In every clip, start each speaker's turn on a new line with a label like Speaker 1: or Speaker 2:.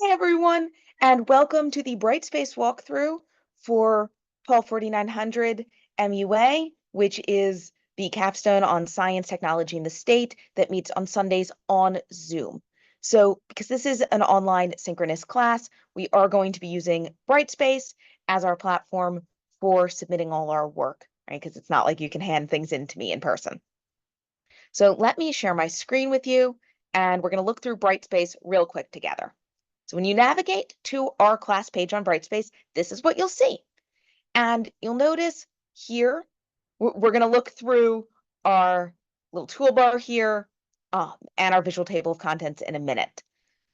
Speaker 1: Hi, everyone, and welcome to the Brightspace walkthrough for POL4900 MUA, which is the capstone on science, technology, in the state that meets on Sundays on Zoom. So because this is an online synchronous class, we are going to be using Brightspace as our platform for submitting all our work, right? Because it's not like you can hand things in to me in person. So let me share my screen with you, and we're going to look through Brightspace real quick together. So when you navigate to our class page on Brightspace, this is what you'll see. And you'll notice here, we're going to look through our little toolbar here and our visual table of contents in a minute.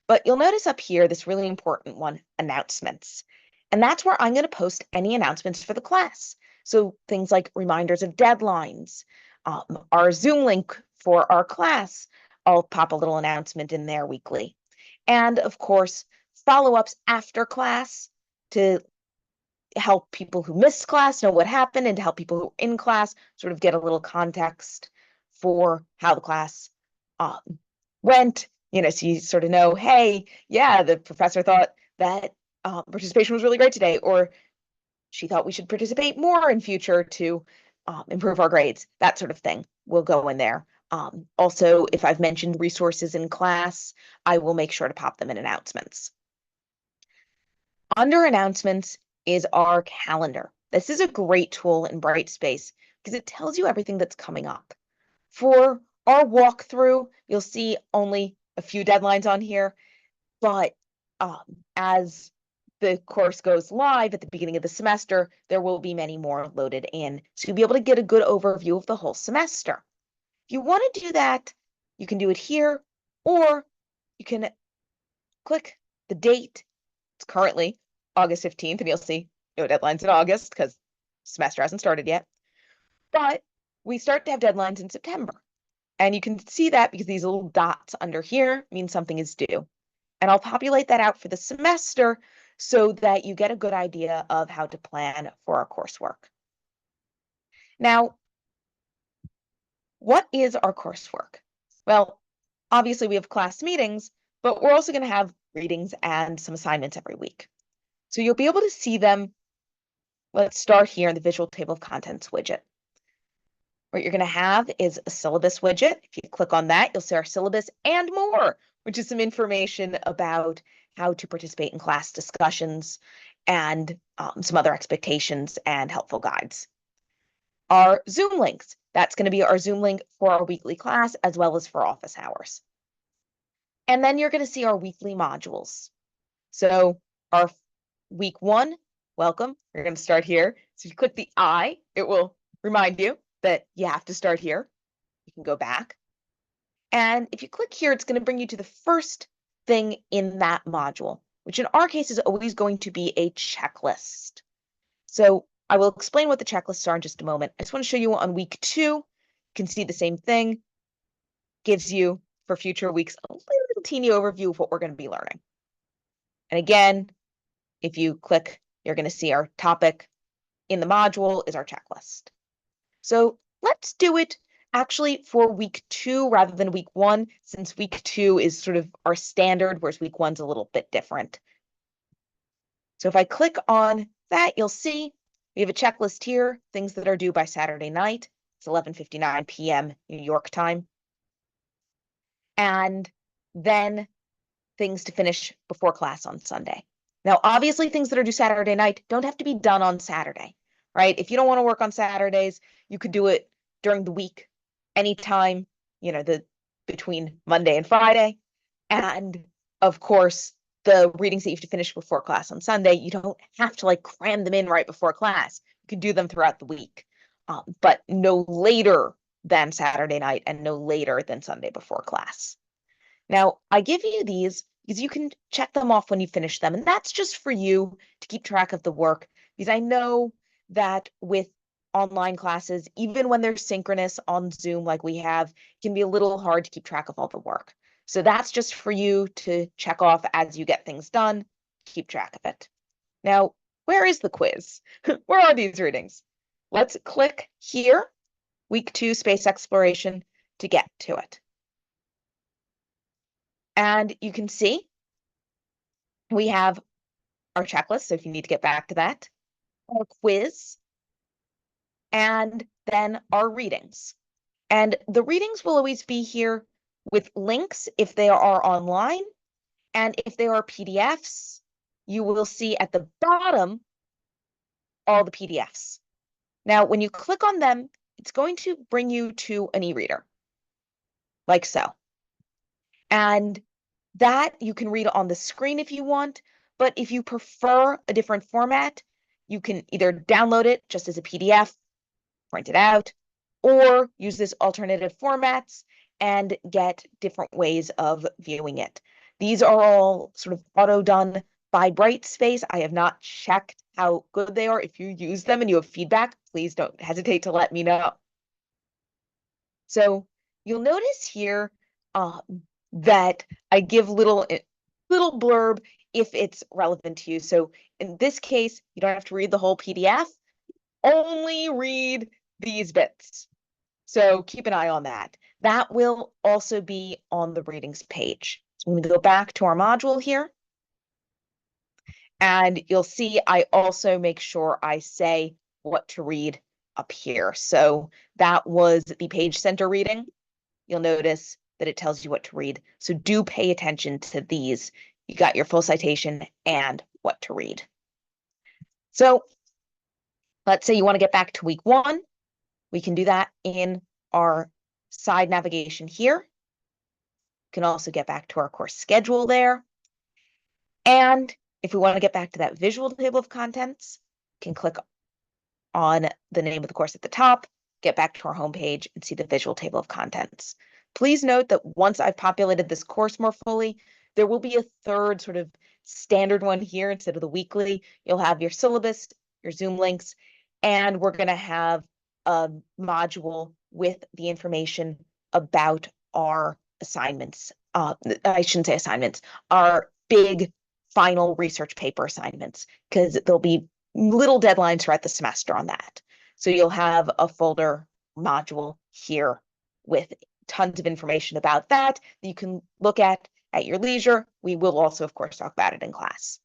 Speaker 1: But you'll notice up here, this really important one, announcements. And that's where I'm going to post any announcements for the class. So things like reminders of deadlines, our Zoom link for our class, I'll pop a little announcement in there weekly. And of course, follow-ups after class to help people who missed class know what happened and to help people who are in class sort of get a little context for how the class went, so you sort of know, hey, yeah, the professor thought that participation was really great today, or she thought we should participate more in future to improve our grades. That sort of thing will go in there. Also, if I've mentioned resources in class, I will make sure to pop them in announcements. Under announcements is our calendar. This is a great tool in Brightspace because it tells you everything that's coming up. For our walkthrough, you'll see only a few deadlines on here, but as the course goes live at the beginning of the semester, there will be many more loaded in. So you'll be able to get a good overview of the whole semester. If you want to do that, you can do it here, or you can click the date. It's currently August 15th, and you'll see no deadlines in August because semester hasn't started yet. But we start to have deadlines in September. And you can see that because these little dots under here mean something is due. And I'll populate that out for the semester so that you get a good idea of how to plan for our coursework. Now, what is our coursework? Well, obviously we have class meetings, but we're also going to have readings and some assignments every week. So you'll be able to see them. Let's start here in the visual table of contents widget. What you're going to have is a syllabus widget. If you click on that, you'll see our syllabus and more, which is some information about how to participate in class discussions and some other expectations and helpful guides. Our Zoom links, that's going to be our Zoom link for our weekly class as well as for office hours. And then you're going to see our weekly modules. So our week 1, welcome. We're going to start here. So if you click the I, it will remind you that you have to start here. You can go back. And if you click here, it's going to bring you to the first thing in that module, which in our case is always going to be a checklist. So I will explain what the checklists are in just a moment. I just want to show you on week 2, you can see the same thing. Gives you, for future weeks, a little teeny overview of what we're going to be learning. And again, if you click, you're going to see our topic in the module is our checklist. So let's do it actually for week 2 rather than week 1, since week 2 is sort of our standard, whereas week 1's a little bit different. So if I click on that, you'll see we have a checklist here, things that are due by Saturday night. It's 11:59 p.m. New York time. And then things to finish before class on Sunday. Now, obviously, things that are due Saturday night don't have to be done on Saturday, right? If you don't want to work on Saturdays, you could do it during the week, anytime, between Monday and Friday. And of course, the readings that you have to finish before class on Sunday, you don't have to cram them in right before class. You can do them throughout the week, but no later than Saturday night and no later than Sunday before class. Now, I give you these because you can check them off when you finish them. And that's just for you to keep track of the work, because I know that with online classes, even when they're synchronous on Zoom like we have, it can be a little hard to keep track of all the work. So that's just for you to check off as you get things done, keep track of it. Now, where is the quiz? Where are these readings? Let's click here, week 2 space exploration, to get to it. And you can see We have our checklist, so if you need to get back to that, our quiz, and then our readings. And the readings will always be here with links if they are online, and if they are PDFs, you will see at the bottom all the PDFs. Now, when you click on them, it's going to bring you to an e-reader, like so. And that you can read on the screen if you want, but if you prefer a different format, you can either download it just as a PDF, print it out, or use this alternative formats and get different ways of viewing it. These are all sort of auto done by Brightspace. I have not checked how good they are. If you use them and you have feedback, please don't hesitate to let me know. So you'll notice here that I give little blurb if it's relevant to you. So in this case, you don't have to read the whole PDF, only read these bits. So keep an eye on that. That will also be on the readings page. So I'm going to go back to our module here. And you'll see I also make sure I say what to read up here. So that was the page center reading. You'll notice that it tells you what to read. So do pay attention to these. You got your full citation and what to read. So let's say you want to get back to week 1. We can do that in our side navigation here. You can also get back to our course schedule there. And if we want to get back to that visual table of contents, you can click on the name of the course at the top, get back to our homepage and see the visual table of contents. Please note that once I've populated this course more fully, there will be a third sort of standard one here instead of the weekly. You'll have your syllabus, your Zoom links, and we're going to have a module with the information about our assignments. I shouldn't say assignments, our big final research paper assignments, because there'll be little deadlines throughout the semester on that. So you'll have a folder module here with tons of information about that you can look at your leisure. We will also, of course, talk about it in class.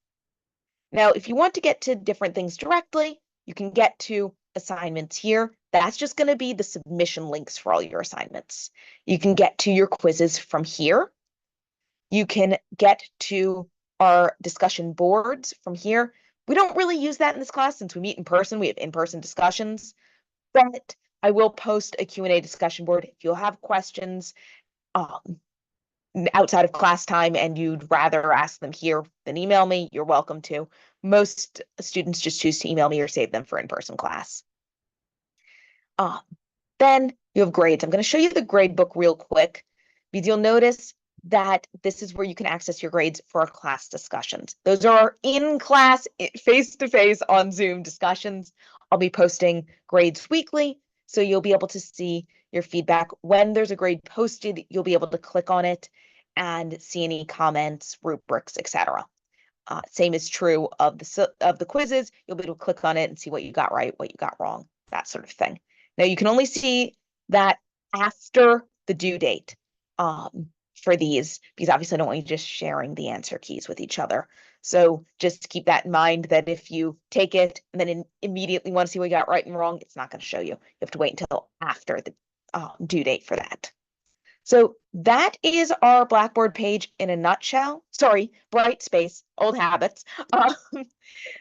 Speaker 1: Now, if you want to get to different things directly, you can get to assignments here. That's just going to be the submission links for all your assignments. You can get to your quizzes from here. You can get to our discussion boards from here. We don't really use that in this class since we meet in person. We have in-person discussions, but I will post a Q&A discussion board. If you'll have questions outside of class time and you'd rather ask them here than email me, you're welcome to. Most students just choose to email me or save them for in-person class. Then you have grades. I'm going to show you the grade book real quick because you'll notice that this is where you can access your grades for our class discussions. Those are our in-class, face-to-face on Zoom discussions. I'll be posting grades weekly, so you'll be able to see your feedback. When there's a grade posted, you'll be able to click on it and see any comments, rubrics, etc. Same is true of the quizzes. You'll be able to click on it and see what you got right, what you got wrong, that sort of thing. Now you can only see that after the due date for these, because obviously I don't want you just sharing the answer keys with each other. So just keep that in mind that if you take it and then immediately want to see what you got right and wrong, it's not going to show you. You have to wait until after the due date for that. So that is our Blackboard page in a nutshell. Sorry, Brightspace, old habits.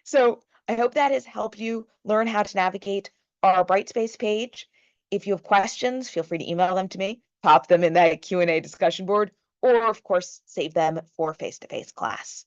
Speaker 1: So I hope that has helped you learn how to navigate our Brightspace page. If you have questions, feel free to email them to me, pop them in that Q&A discussion board, or of course, save them for face-to-face class.